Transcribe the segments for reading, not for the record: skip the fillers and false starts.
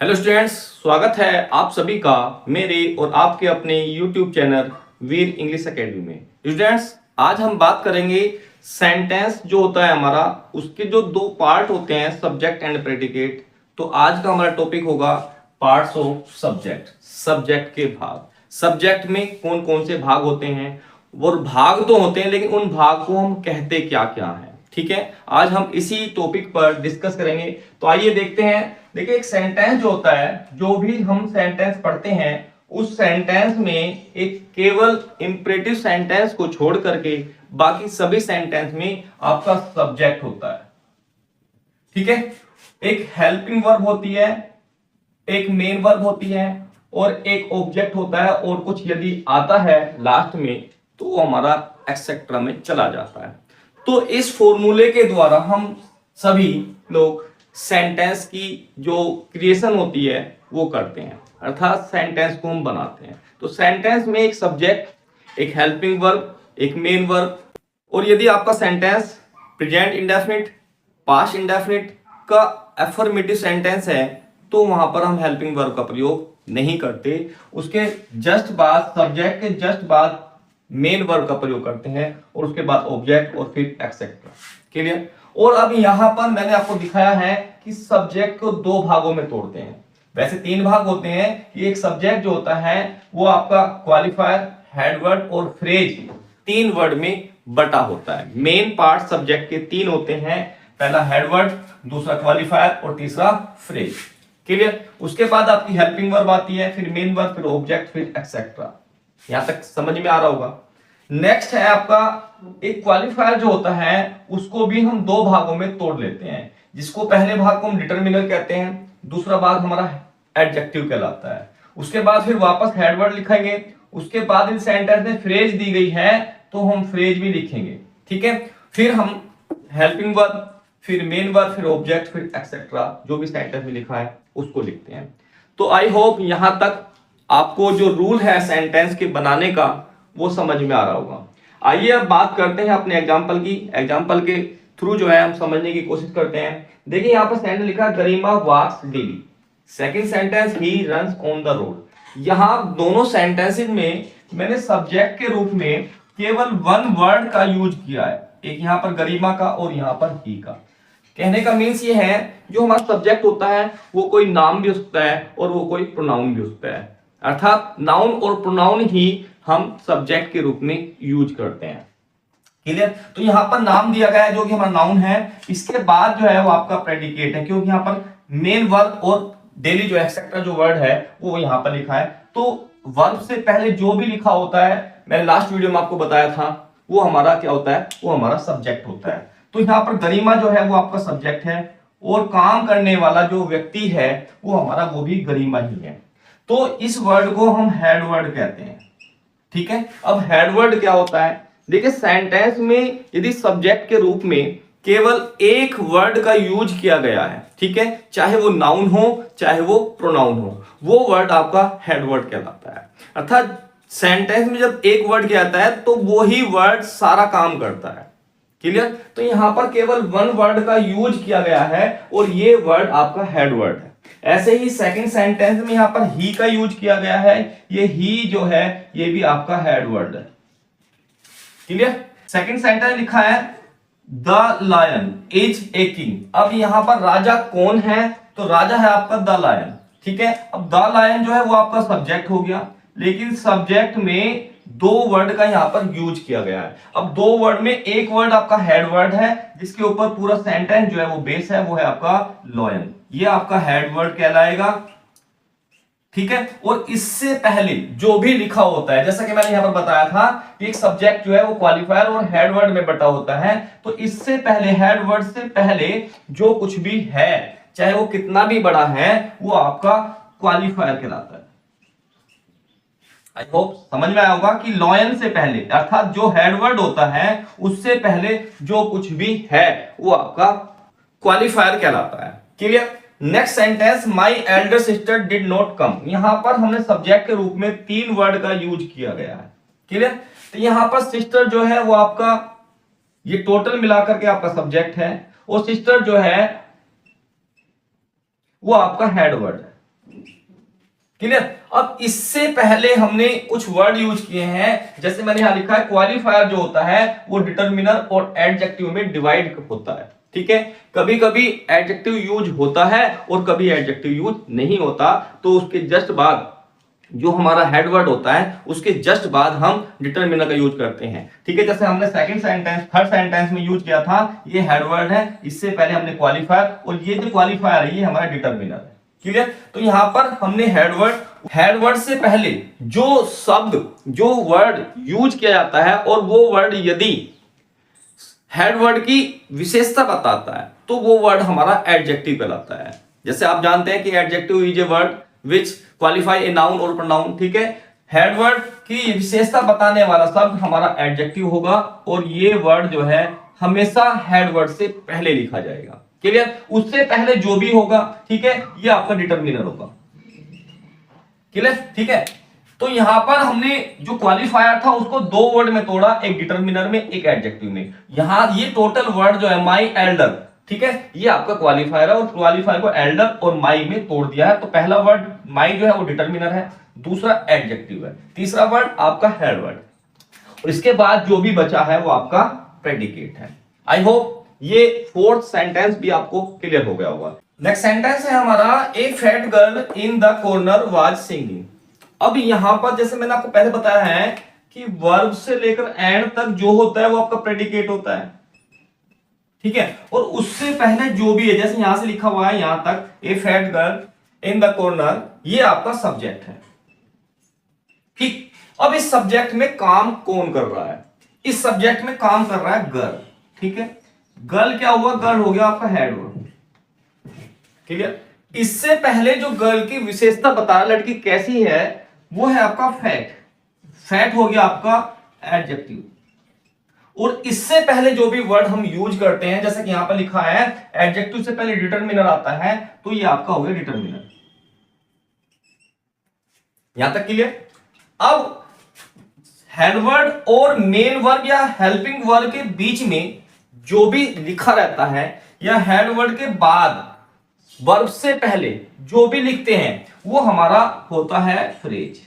Hello students, स्वागत है आप सभी का मेरे और आपके अपने YouTube चैनल वीर इंग्लिश एकेडमी में। स्टूडेंट्स, आज हम बात करेंगे सेंटेंस जो होता है हमारा, उसके जो दो पार्ट होते हैं, सब्जेक्ट एंड प्रेडिकेट। तो आज का हमारा टॉपिक होगा पार्ट्स ऑफ सब्जेक्ट, सब्जेक्ट के भाग। सब्जेक्ट में कौन कौन से भाग होते हैं, और भाग तो होते हैं लेकिन उन भाग को हम कहते क्या क्या है। ठीक है, आज हम इसी टॉपिक पर डिस्कस करेंगे। तो आइए देखते हैं। देखिए, एक सेंटेंस जो होता है, जो भी हम सेंटेंस पढ़ते हैं, उस सेंटेंस में एक केवल इंपरेटिव सेंटेंस को छोड़ करके बाकी सभी सेंटेंस में आपका सब्जेक्ट होता है। ठीक है, एक हेल्पिंग वर्ब होती है, एक मेन वर्ब होती है और एक ऑब्जेक्ट होता है, और कुछ यदि आता है लास्ट में तो वो हमारा एक्सेट्रा में चला जाता है। तो इस फॉर्मूले के द्वारा हम सभी लोग सेंटेंस की जो क्रिएशन होती है वो करते हैं, अर्थात सेंटेंस को हम बनाते हैं। तो सेंटेंस में एक सब्जेक्ट, एक हेल्पिंग वर्ब, एक मेन वर्ब, और यदि आपका sentence present indefinite, past indefinite का अफर्मेटिव सेंटेंस है तो वहां पर हम हेल्पिंग वर्ब का प्रयोग नहीं करते। उसके जस्ट बाद, सब्जेक्ट के जस्ट बाद मेन वर्ब का प्रयोग करते हैं, और उसके बाद ऑब्जेक्ट और फिर एक्सेट्रा। क्लियर? और अब यहां पर मैंने आपको दिखाया है कि सब्जेक्ट को दो भागों में तोड़ते हैं। वैसे तीन भाग होते हैं कि एक सब्जेक्ट जो होता है वो आपका क्वालिफायर, हेडवर्ड और फ्रेज, तीन वर्ड में बटा होता है। मेन पार्ट सब्जेक्ट के तीन होते हैं, पहला हेडवर्ड, दूसरा क्वालिफायर और तीसरा फ्रेज। क्लियर? उसके बाद आपकी हेल्पिंग वर्ब आती है, फिर मेन वर्ब, फिर ऑब्जेक्ट, फिर एक्सेट्रा। यहां तक समझ में आ रहा होगा। नेक्स्ट है आपका एक क्वालिफायर जो होता है, उसको भी हम दो भागों में तोड़ लेते हैं, जिसको पहले भाग को हम डिटरमिनर कहते हैं, दूसरा भाग हमारा एडजेक्टिव कहलाता है। उसके बाद फिर वापस हेडवर्ड लिखेंगे, उसके बाद इन सेंटेंस में फ्रेज दी गई है तो हम फ्रेज भी लिखेंगे। ठीक है, फिर हम हेल्पिंग वर्ब, फिर मेन वर्ब, फिर ऑब्जेक्ट, फिर एक्सेट्रा, जो भी सेंटेंस में लिखा है उसको लिखते हैं। तो आई होप यहां तक आपको जो रूल है सेंटेंस के बनाने का वो समझ में आ रहा होगा। आइए अब बात करते हैं अपने एग्जांपल की। एग्जांपल के थ्रू जो है हम समझने की कोशिश करते हैं। देखिए, यहां पर सेंटेंस लिखा, Garima walks daily. Second sentence, he runs on the road. यहां दोनों सेंटेंसेस में मैंने सब्जेक्ट के रूप में केवल वन वर्ड का यूज किया है, एक यहां पर गरिमा का और यहां पर ही का। कहने का मीन्स ये है, जो हमारा सब्जेक्ट होता है वो कोई नाम भी हो सकता है और वो कोई प्रोनाउन भी हो सकता है, अर्थात नाउन और प्रोनाउन ही हम सब्जेक्ट के रूप में यूज करते हैं। क्लियर? तो यहां पर नाम दिया गया है जो कि हमारा नाउन है, इसके बाद जो है वो आपका प्रेडिकेट है, क्योंकि यहां पर मेन वर्ब और डेली जो एक्सेट्रा जो वर्ड है वो यहां पर लिखा है। तो वर्ब से पहले जो भी लिखा होता है, मैंने लास्ट वीडियो में आपको बताया था, वो हमारा क्या होता है, वो हमारा सब्जेक्ट होता है। तो यहां पर गरिमा जो है वो आपका सब्जेक्ट है, और काम करने वाला जो व्यक्ति है वो हमारा वो भी गरिमा ही है। तो इस वर्ड को हम हेड वर्ड कहते हैं। ठीक है, अब हेडवर्ड क्या होता है? देखिए, सेंटेंस में यदि सब्जेक्ट के रूप में केवल एक वर्ड का यूज किया गया है, ठीक है, चाहे वो नाउन हो चाहे वो प्रोनाउन हो, वो वर्ड आपका हेडवर्ड कहलाता है। अर्थात सेंटेंस में जब एक वर्ड किया जाता है तो वो ही वर्ड सारा काम करता है। क्लियर? तो यहां पर केवल वन वर्ड का यूज किया गया है और ये वर्ड आपका हेडवर्ड है। ऐसे ही सेकंड सेंटेंस में यहां पर ही का यूज किया गया है, ये ही जो है ये भी आपका हेड वर्ड है। क्लियर? सेकंड सेंटेंस लिखा है, the lion is a king. अब यहां पर राजा कौन है? तो राजा है आपका द लायन। ठीक है, अब द लायन जो है वो आपका सब्जेक्ट हो गया, लेकिन सब्जेक्ट में दो वर्ड का यहां पर यूज किया गया है। अब दो वर्ड में एक वर्ड आपका हेड वर्ड है, जिसके ऊपर पूरा सेंटेंस जो है वो बेस है, वो है आपका लॉयन। ये आपका हेड वर्ड कहलाएगा। ठीक है, और इससे पहले जो भी लिखा होता है, जैसा कि मैंने यहां पर बताया था कि एक सब्जेक्ट जो है वो क्वालिफायर और हेड वर्ड में बटा होता है, तो इससे पहले, हेड वर्ड से पहले जो कुछ भी है, चाहे वो कितना भी बड़ा है, वो आपका क्वालिफायर कहलाता है। आई होप समझ में आया होगा कि लॉयन से पहले, अर्थात जो हेडवर्ड होता है उससे पहले जो कुछ भी है वो आपका क्वालिफायर कहलाता है। Clear? Next sentence, my elder sister did not come. यहां पर हमने सब्जेक्ट के रूप में तीन वर्ड का यूज किया गया है। क्लियर? तो यहां पर सिस्टर जो है वो आपका, ये टोटल मिलाकर के आपका सब्जेक्ट है, और सिस्टर जो है वो आपका हेडवर्ड है। क्लियर। अब इससे पहले हमने कुछ वर्ड यूज किए हैं, जैसे मैंने यहां लिखा है क्वालिफायर जो होता है वो डिटरमिनर और एडजेक्टिव में डिवाइड होता है। ठीक है, कभी कभी एडजेक्टिव यूज होता है और कभी एडजेक्टिव यूज नहीं होता, तो उसके जस्ट बाद जो हमारा हेड वर्ड होता है उसके जस्ट बाद हम डिटरमिनर का यूज करते हैं। ठीक है, जैसे हमने सेकंड सेंटेंस थर्ड सेंटेंस में यूज किया था, ये हेड वर्ड है, इससे पहले हमने क्वालिफायर, और ये जो क्वालिफायर है ये हमारा डिटरमिनर है। क्लियर। तो यहां पर हमने हेड वर्ड से पहले जो शब्द जो वर्ड यूज किया जाता है और वो वर्ड यदि हेड वर्ड की विशेषता बताता है तो वो वर्ड हमारा एडजेक्टिव कहलाता है। जैसे आप जानते हैं कि adjective is a word which qualify a noun और प्रोनाउन। ठीक है, हेड वर्ड की विशेषता बताने वाला शब्द हमारा एडजेक्टिव होगा और ये वर्ड जो है हमेशा हेड वर्ड से पहले लिखा जाएगा। क्लियर। उससे पहले जो भी होगा, ठीक है, ये आपका डिटरमिनर होगा। क्लियर। ठीक है, तो यहां पर हमने जो क्वालिफायर था उसको दो वर्ड में तोड़ा, एक डिटरमिनर में एक एडजेक्टिव में। यहां ये टोटल वर्ड जो है माई एल्डर, ठीक है, ये आपका क्वालिफायर है और क्वालिफायर को एल्डर और माई में तोड़ दिया है। तो पहला वर्ड माई जो है वो डिटरमिनर है, दूसरा एडजेक्टिव है, तीसरा वर्ड आपका हेड वर्ड, और इसके बाद जो भी बचा है वो आपका प्रेडिकेट है। आई होप ये फोर्थ सेंटेंस भी आपको क्लियर हो गया होगा। नेक्स्ट सेंटेंस है हमारा, a fat girl in the corner was singing. अब यहां पर जैसे मैंने आपको पहले बताया है कि वर्ब से लेकर एंड तक जो होता है वो आपका प्रेडिकेट होता है। ठीक है, और उससे पहले जो भी है, जैसे यहां से लिखा हुआ है यहां तक a fat girl in the corner, ये आपका सब्जेक्ट है। ठीक, अब इस सब्जेक्ट में काम कौन कर रहा है? इस सब्जेक्ट में काम कर रहा है गर्ल। ठीक है, गर्ल क्या हुआ? गर्ल हो गया आपका हेड वर्ड। क्लियर। इससे पहले जो गर्ल की विशेषता बता रहा लड़की कैसी है, वो है आपका फैट। फैट हो गया आपका एडजेक्टिव। और इससे पहले जो भी वर्ड हम यूज करते हैं, जैसे कि यहां पर लिखा है एडजेक्टिव से पहले डिटरमिनर आता है, तो ये आपका हो गया डिटरमिनर। यहां तक क्लियर। अब हेडवर्ड और मेन वर्ब या हेल्पिंग वर्ब के बीच में जो भी लिखा रहता है या हेडवर्ड के बाद वर्ब से पहले जो भी लिखते हैं वो हमारा होता है फ्रेज।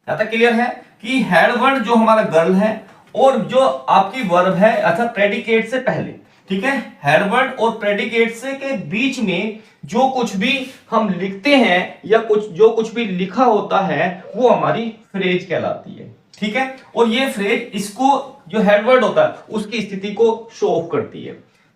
यहां तक क्लियर है कि हेडवर्ड जो हमारा गर्ल है और जो आपकी वर्ब है, अर्थात प्रेडिकेट से पहले, ठीक है, हेडवर्ड और प्रेडिकेट से के बीच में जो कुछ भी हम लिखते हैं या जो कुछ भी लिखा होता है वो हमारी फ्रेज कहलाती है। ठीक है, और ये फ्रेज इसको जो हेडवर्ड होता है उसकी स्थिति को शो ऑफ करती है।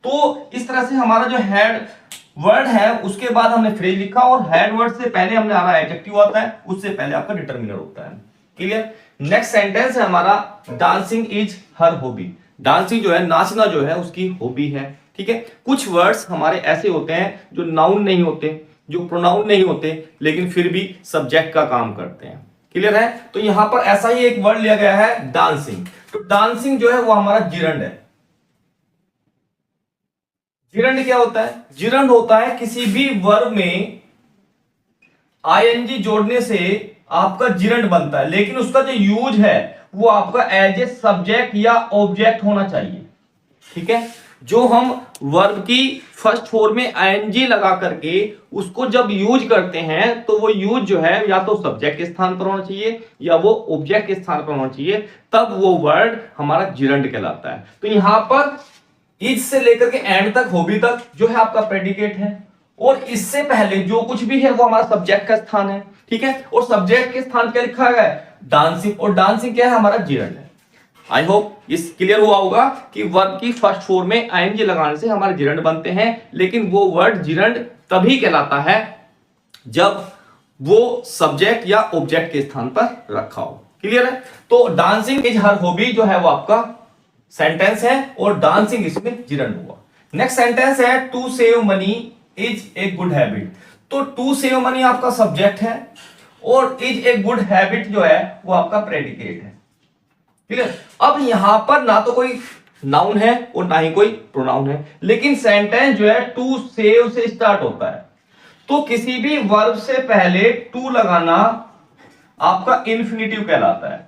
तो इस तरह से हमारा जो हेड वर्ड है उसके बाद हमने फ्रेज लिखा और हेड वर्ड से पहले हमने हमारा एडजेक्टिव आता है, उससे पहले आपका डिटरमिनर होता है। क्लियर। नेक्स्ट सेंटेंस है हमारा, dancing is her hobby. Dancing जो है, नाचना जो है उसकी हॉबी है। ठीक है, कुछ वर्ड्स हमारे ऐसे होते हैं जो नाउन नहीं होते, जो प्रोनाउन नहीं होते, लेकिन फिर भी सब्जेक्ट का काम करते हैं। क्लियर है। तो यहां पर ऐसा ही एक वर्ड लिया गया है डांसिंग। तो डांसिंग जो है वो हमारा जिरंड है। जिरंड क्या होता है? जिरंड होता है किसी भी वर्ब में आईएनजी जोड़ने से आपका जिरंड बनता है, लेकिन उसका जो यूज है वो आपका एज ए सब्जेक्ट या ऑब्जेक्ट होना चाहिए। ठीक है, जो हम वर्ब की फर्स्ट फॉर्म में आईएनजी लगा करके उसको जब यूज करते हैं तो वो यूज जो है या तो सब्जेक्ट के स्थान पर होना चाहिए या वो ऑब्जेक्ट के स्थान पर होना चाहिए, तब वो वर्ड हमारा जिरंड कहलाता है। तो यहां पर इज से लेकर के एंड तक, हॉबी तक जो है आपका प्रेडिकेट है, और इससे पहले जो कुछ भी है वो हमारा सब्जेक्ट का स्थान है। ठीक है, और सब्जेक्ट के स्थान क्या लिखा है? डांसिंग। और डांसिंग क्या है? हमारा जिरंड है। आई होप इस क्लियर हुआ होगा कि वर्ब की फर्स्ट फॉर्म में आईएनजी लगाने से हमारे जिरंड बनते हैं, लेकिन वो वर्ड जिरंड तभी कहलाता है जब वो सब्जेक्ट या ऑब्जेक्ट के स्थान पर रखा हो। क्लियर है। तो डांसिंग इज हर हॉबी जो है वो आपका सेंटेंस है और डांसिंग इसमें जिरंड हुआ। नेक्स्ट सेंटेंस है, to save money is a good habit. तो टू सेव मनी आपका सब्जेक्ट है और इज ए गुड हैबिट जो है वो आपका प्रेडिकेट है। क्लियर। अब यहां पर ना तो कोई नाउन है और ना ही कोई प्रोनाउन है, लेकिन सेंटेंस जो है टू सेव से स्टार्ट होता है। तो किसी भी वर्ब से पहले टू लगाना आपका इन्फिनिटिव कहलाता है।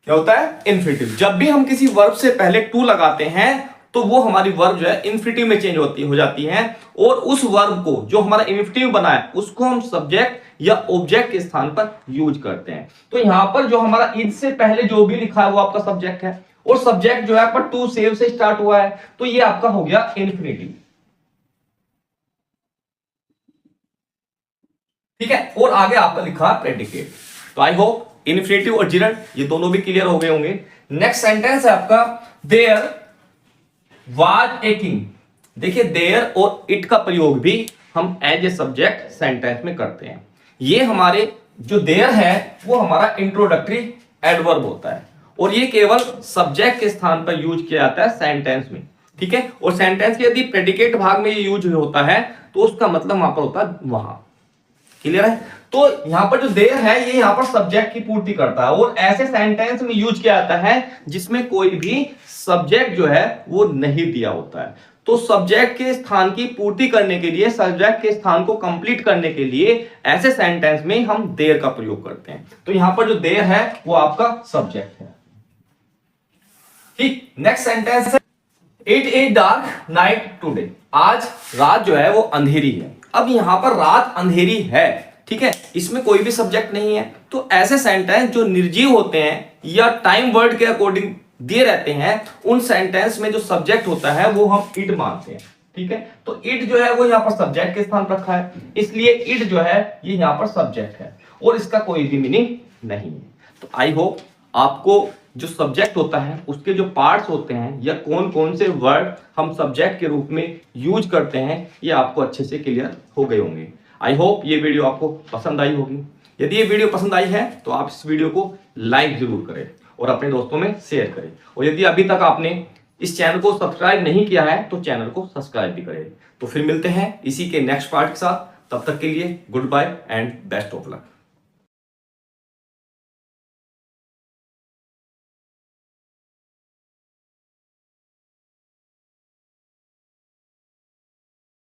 क्या होता है? इन्फिनिटिव। जब भी हम किसी वर्ब से पहले टू लगाते हैं तो वो हमारी वर्ब जो है इन्फिनेटिव में चेंज हो जाती है, और उस वर्ब को जो हमारा इन्फिनेटिव बना है उसको हम सब्जेक्ट या ऑब्जेक्ट के स्थान पर यूज करते हैं। तो यहां पर जो हमारा इज से पहले जो भी लिखा है वो आपका सब्जेक्ट है, और सब्जेक्ट जो है आपका टू सेव से स्टार्ट हुआ है, तो ये आपका हो गया इन्फिनेटिव। ठीक है, और आगे आपका लिखा है प्रेडिकेट। तो आई होप इन्फिनेटिव और जिरंड ये दोनों भी क्लियर हो गए होंगे। नेक्स्ट सेंटेंस है आपका देयर वाज ए किंग। देखिए देयर और इट का प्रयोग भी हम एज ए सब्जेक्ट सेंटेंस में करते हैं। ये हमारे जो देयर है वो हमारा इंट्रोडक्टरी एडवर्ब होता है, और ये केवल सब्जेक्ट के स्थान पर यूज किया जाता है सेंटेंस में। ठीक है, और सेंटेंस के यदि प्रेडिकेट भाग में ये यूज होता है तो उसका मतलब वहां पर होता है वहां। क्लियर है? तो यहां पर जो देयर है ये यहां पर सब्जेक्ट की पूर्ति करता है, और ऐसे सेंटेंस में यूज किया जाता है जिसमें कोई भी सब्जेक्ट जो है वो नहीं दिया होता है। तो सब्जेक्ट के स्थान की पूर्ति करने के लिए, सब्जेक्ट के स्थान को कंप्लीट करने के लिए ऐसे सेंटेंस में हम देयर का प्रयोग करते हैं। तो यहां पर जो देयर है वो आपका सब्जेक्ट है। ठीक, नेक्स्ट सेंटेंस है it is dark night today. आज रात जो है वो अंधेरी है। अब यहां पर रात अंधेरी है, ठीक है, इसमें कोई भी सब्जेक्ट नहीं है। तो ऐसे सेंटेंस जो निर्जीव होते हैं या टाइम वर्ड के अकॉर्डिंग दिए रहते हैं, उन सेंटेंस में जो सब्जेक्ट होता है वो हम इट मानते हैं। ठीक है, तो इट जो है वो यहां पर सब्जेक्ट के स्थान रखा है, इसलिए इट जो है ये यहां पर सब्जेक्ट है, और इसका कोई भी मीनिंग नहीं है। तो आई होप आपको जो सब्जेक्ट होता है उसके जो पार्ट्स होते हैं या कौन कौन से वर्ड हम सब्जेक्ट के रूप में यूज करते हैं ये आपको अच्छे से क्लियर हो गए होंगे। आई होप ये वीडियो आपको पसंद आई होगी। यदि ये वीडियो पसंद आई है तो आप इस वीडियो को लाइक जरूर करें और अपने दोस्तों में शेयर करें, और यदि अभी तक आपने इस चैनल को सब्सक्राइब नहीं किया है तो चैनल को सब्सक्राइब भी करें। तो फिर मिलते हैं इसी के नेक्स्ट पार्ट के साथ, तब तक के लिए goodbye and best of luck.